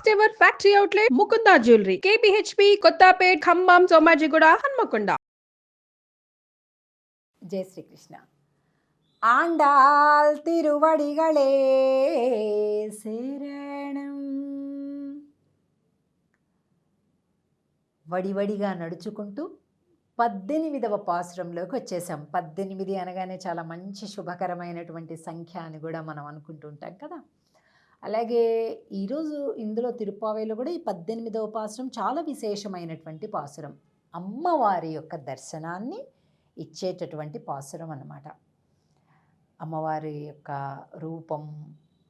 First ever factory outlet Mukunda jewellery KPHB Kothapet Khammam Somajiguda Hanamkonda. జై శ్రీకృష్ణ. ఆండాల్ తిరువడిగళే శరణం. వడివడిగా నడుచుకుంటూ 18వ పాసురంలోకి వచ్చేసాం. 18 అనగానే చాలా మంచి శుభకరమైనటువంటి సంఖ్య అని కూడా మనం అనుకుంటూ ఉంటాం కదా. అలాగే ఈరోజు ఇందులో తిరుప్పావైలో కూడా ఈ 18వ పాసురం చాలా విశేషమైనటువంటి పాసురం. అమ్మవారి యొక్క దర్శనాన్ని ఇచ్చేటటువంటి పాసురం అన్నమాట. అమ్మవారి యొక్క రూపం,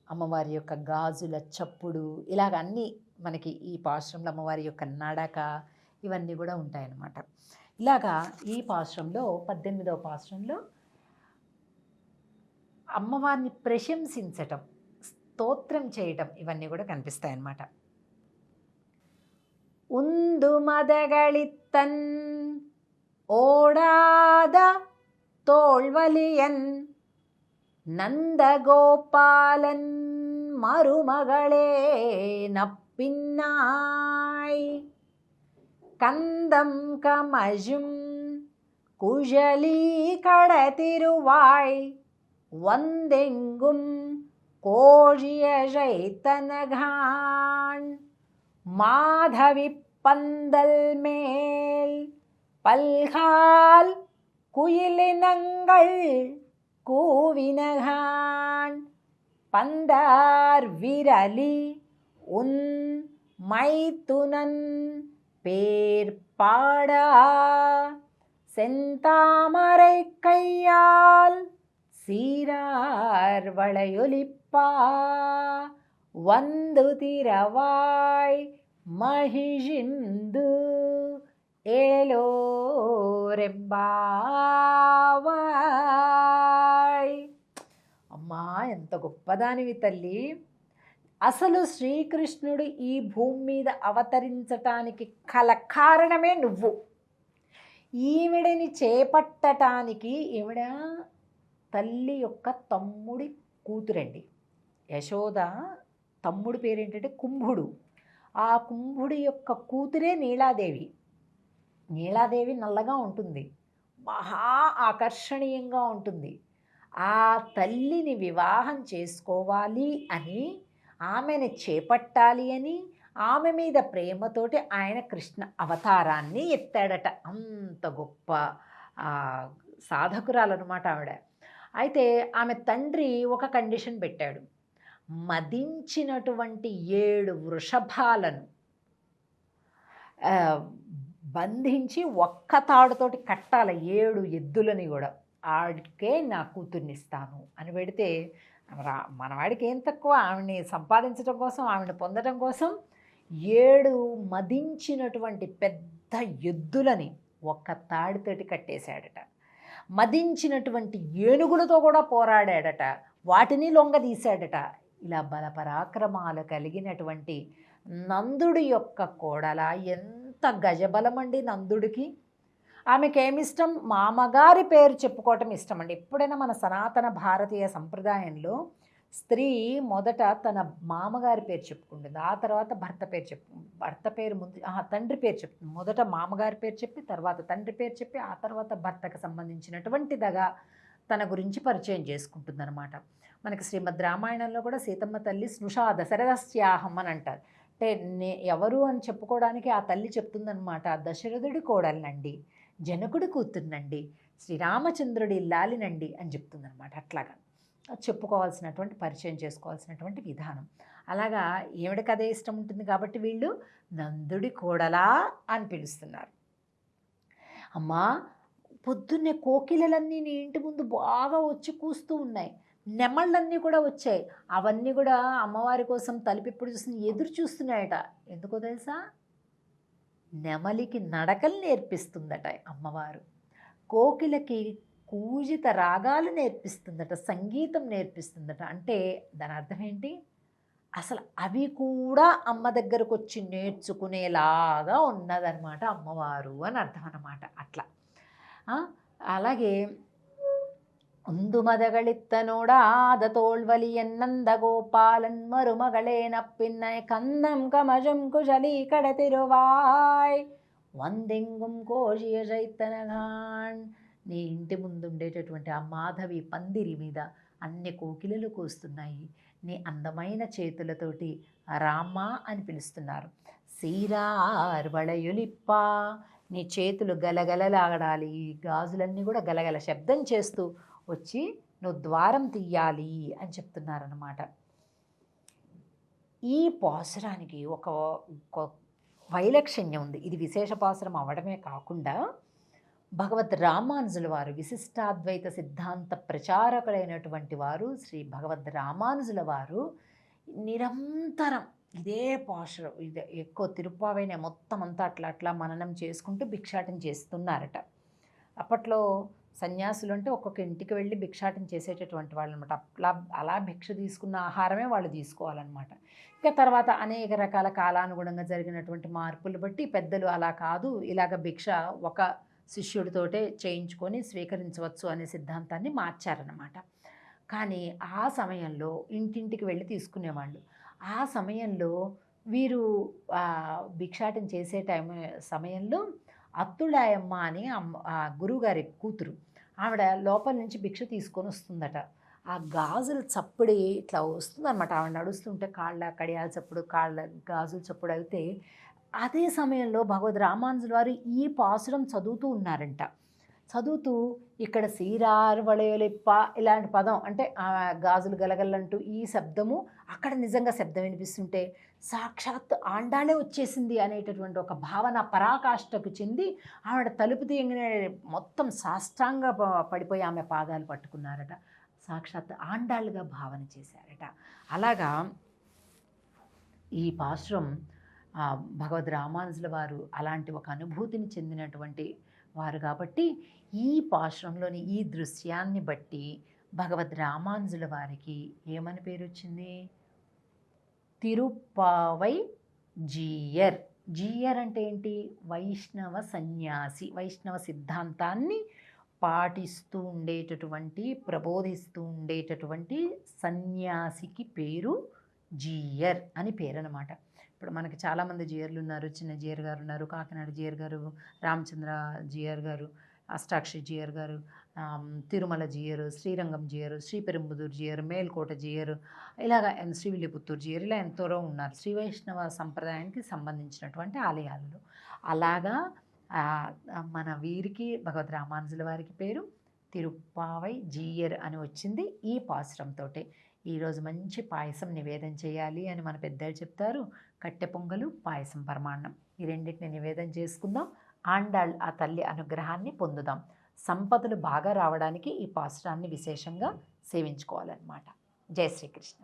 అమ్మవారి యొక్క గాజుల చప్పుడు, ఇలాగ అన్నీ మనకి ఈ పాసురంలో అమ్మవారి యొక్క నడక ఇవన్నీ కూడా ఉంటాయన్నమాట. ఇలాగా ఈ పాసురంలో 18వ పాసురంలో అమ్మవారిని ప్రశంసించటం, స్తోత్రం చేయటం ఇవన్నీ కూడా కనిపిస్తాయన్నమాట. ఉందు మదగళిత్తన్ ఓడాద తోళ్వలియన్ నందగోపాలన్ మరుమகளே நப்பின்னாய் கந்தம் கமஜும் குழலி கடதிருவாய் வந்தெங்கும் கோழியழைத்தனகான் மாதவி பந்தல் மேல் பல்கால் குயிலினங்கள் கூவினகான் பந்தார் விரலி உன் மைத்துனன் பேர் பாடா செந்தாமரை கையால் சீரார் வளையொலிப்பா வந்து திரவாய் మహిషిందు ఏలోరెంబావాయ్. అమ్మా, ఎంత గొప్పదానివి తల్లి. అసలు శ్రీకృష్ణుడు ఈ భూమి మీద అవతరించటానికి కల కారణమే నువ్వు. ఈవిడని చేపట్టటానికి ఈవిడ తల్లి యొక్క తమ్ముడి కూతురండి. యశోద తమ్ముడి పేరేంటంటే కుంభుడు. ఆ కుంభుడి యొక్క కూతురే నీలాదేవి. నీలాదేవి నల్లగా ఉంటుంది, మహా ఆకర్షణీయంగా ఉంటుంది. ఆ తల్లిని వివాహం చేసుకోవాలి అని, ఆమెను చేపట్టాలి అని, ఆమె మీద ప్రేమతోటి ఆయన కృష్ణ అవతారాన్ని ఎత్తాడట. అంత గొప్ప సాధకురాలన్నమాట ఆవిడ. అయితే ఆమె తండ్రి ఒక కండిషన్ పెట్టాడు. మదించినటువంటి 7 వృషభాలను బంధించి ఒక్క తాడుతోటి కట్టాలి, 7 ఎద్దులని కూడా. ఆడికే నా కూతుర్నిస్తాను అని పెడితే, మనవాడికి ఏం తక్కువ, ఆవిడని సంపాదించడం కోసం, ఆవిడని పొందడం కోసం 7 మదించినటువంటి పెద్ద ఎద్దులని ఒక్క తాడితోటి కట్టేశాడట. మదించినటువంటి ఏనుగులతో కూడా పోరాడాడట, వాటిని లొంగదీశాడట. ఇలా బలపరాక్రమాలు కలిగినటువంటి నందుడి యొక్క కోడల. ఎంత గజబలమండి నందుడికి. ఆమెకేమిష్టం? మామగారి పేరు చెప్పుకోవటం ఇష్టం అండి. ఎప్పుడైనా మన సనాతన భారతీయ సంప్రదాయంలో స్త్రీ మొదట తన మామగారి పేరు చెప్పుకుంటుంది, ఆ తర్వాత భర్త పేరు ముందు తండ్రి పేరు చెప్తుంది. మొదట మామగారి పేరు చెప్పి, తర్వాత తండ్రి పేరు చెప్పి, ఆ తర్వాత భర్తకు సంబంధించినటువంటిదగా తన గురించి పరిచయం చేసుకుంటుంది అనమాట. మనకి శ్రీమద్ రామాయణంలో కూడా సీతమ్మ తల్లి స్నుషా దశరథస్యాహం అని అంటారు. అంటే ఎవరు అని చెప్పుకోవడానికి ఆ తల్లి చెప్తుందనమాట. దశరథుడి కోడలినండి, జనకుడి కూతుర్నండి, శ్రీరామచంద్రుడి లాలినండి అని చెప్తుందనమాట. అట్లాగా చెప్పుకోవాల్సినటువంటి, పరిచయం చేసుకోవాల్సినటువంటి విధానం. అలాగా ఏమిడికి అదే ఇష్టం ఉంటుంది కాబట్టి వీళ్ళు నందుడి కోడలా అని పిలుస్తున్నారు. అమ్మా, పొద్దున్నే కోకిలలన్నీ నీ ఇంటి ముందు బాగా వచ్చి కూస్తూ ఉన్నాయి, నెమళ్ళన్నీ కూడా వచ్చాయి. అవన్నీ కూడా అమ్మవారి కోసం తలుపెప్పుడు ఎదురు చూస్తున్నాయట. ఎందుకో తెలుసా? నెమలికి నడకలు నేర్పిస్తుందట అమ్మవారు, కోకిలకి కూజిత రాగాలు నేర్పిస్తుందట, సంగీతం నేర్పిస్తుందట. అంటే దాని అర్థం ఏంటి? అసలు అవి కూడా అమ్మ దగ్గరకు వచ్చి నేర్చుకునేలాగా ఉన్నదన్నమాట అమ్మవారు అని అర్థం అన్నమాట. అట్లా అలాగే உந்துமதகளித்தனோடாத தோல்வலியன் நந்தகோபாலன் மருமகளேன பின்னை கந்தம் கமஜம் குஷலி కడతిరువాయ్ వందెంగుం కోశియ చైతనగాన్. నీ ఇంటి ముందుండేటటువంటి ఆ మాధవి పందిరి మీద అన్ని కోకిలలు కూస్తున్నాయి. నీ అందమైన చేతులతోటి రామ్మ అని పిలుస్తున్నారు. సీరార్ వళయులిప్ప, నీ చేతులు గలగలలాడాలి, గాజులన్నీ కూడా గలగల శబ్దం చేస్తూ వచ్చి నువ్వు ద్వారం తీయాలి అని చెప్తున్నారన్నమాట. ఈ పాసురానికి ఒక వైలక్షణ్యం ఉంది. ఇది విశేష పాసురం అవడమే కాకుండా భగవద్ రామానుజుల వారు విశిష్టాద్వైత సిద్ధాంత ప్రచారకులైనటువంటి వారు శ్రీ భగవద్ రామానుజుల వారు నిరంతరం ఇదే పాసురం, ఇదే ఎక్కువ తిరుప్పావైన మొత్తం అంతా అట్లా మననం చేసుకుంటూ భిక్షాటం చేస్తున్నారట. అప్పట్లో సన్యాసులు అంటే ఒక్కొక్క ఇంటికి వెళ్ళి భిక్షాటం చేసేటటువంటి వాళ్ళు అనమాట. అలా భిక్ష తీసుకున్న ఆహారమే వాళ్ళు తీసుకోవాలన్నమాట. ఇంకా తర్వాత అనేక రకాల కాలానుగుణంగా జరిగినటువంటి మార్పులు బట్టి పెద్దలు అలా కాదు, ఇలాగ భిక్ష ఒక శిష్యుడితోటే చేయించుకొని స్వీకరించవచ్చు అనే సిద్ధాంతాన్ని మార్చారన్నమాట. కానీ ఆ సమయంలో ఇంటింటికి వెళ్ళి తీసుకునేవాళ్ళు. ఆ సమయంలో వీరు భిక్షాటం చేసే సమయంలో అత్తుడాయమ్మ అని గురువుగారి కూతురు, ఆవిడ లోపల నుంచి భిక్ష తీసుకొని వస్తుందట. ఆ గాజుల చప్పుడు ఇట్లా వస్తుందన్నమాట. ఆవిడ నడుస్తుంటే కాళ్ళ కడియాల చప్పుడు, కాళ్ళ గాజుల చప్పుడు అయితే అదే సమయంలో భగవద్ రామానుజుల వారు ఈ పాసురం చదువుతూ ఉన్నారంట. చదువుతూ ఇక్కడ సీరార్ వళయలిప్ప ఇలాంటి పదం అంటే గాజులు గలగలంటూ ఈ శబ్దము అక్కడ నిజంగా శబ్దం వినిపిస్తుంటే సాక్షాత్ ఆండాలే వచ్చేసింది అనేటటువంటి ఒక భావన పరాకాష్ఠకు చెంది ఆవిడ తలుపు తీయగానే మొత్తం సాష్టాంగ పడిపోయి ఆమె పాదాలు పట్టుకున్నారట. సాక్షాత్ ఆండాళ్ళుగా భావన చేశారట. అలాగా ఈ పాసురం భగవద్ రామానుజుల వారు అలాంటి ఒక అనుభూతిని చెందినటువంటి వారు కాబట్టి ఈ పాశ్రంలోని ఈ దృశ్యాన్ని బట్టి భగవద్ రామానుజుల వారికి ఏమని పేరు వచ్చింది? తిరుప్పావై జీయర్. జీయర్ అంటే ఏంటి? వైష్ణవ సన్యాసి, వైష్ణవ సిద్ధాంతాన్ని పాటిస్తూ ఉండేటటువంటి, ప్రబోధిస్తూ ఉండేటటువంటి సన్యాసికి పేరు జీయర్ అని పేరు అన్నమాట. ఇప్పుడు మనకి చాలామంది జీయర్లు ఉన్నారు. చిన్న జీయర్ గారు ఉన్నారు, కాకినాడ జీయర్ గారు, రామచంద్ర జీయర్ గారు, అష్టాక్షి జీయర్ గారు, తిరుమల జీయరు, శ్రీరంగం జీయరు, శ్రీపెరుంబుదూరు జీయరు, మేల్కోట జీయరు, ఇలాగ శ్రీవిల్లిపుత్తూరు జీయరు, ఇలా ఎంతోరో ఉన్నారు శ్రీ వైష్ణవ సంప్రదాయానికి సంబంధించినటువంటి ఆలయాలలో. అలాగా మన వీరికి భగవద్ రామానుజుల వారికి పేరు తిరుప్పావై జీయర్ అని వచ్చింది ఈ పాసురంతో. ఈరోజు మంచి పాయసం నివేదన చేయాలి అని మన పెద్దలు చెప్తారు. కట్టె పొంగలు, పాయసం, పరమాన్నం ఈ రెండింటిని నివేదన చేసుకుందాం. ఆండాళ్ ఆ తల్లి అనుగ్రహాన్ని పొందుదాం. సంపదలు బాగా రావడానికి ఈ పాసురాన్ని విశేషంగా సేవించుకోవాలన్నమాట. జై శ్రీకృష్ణ.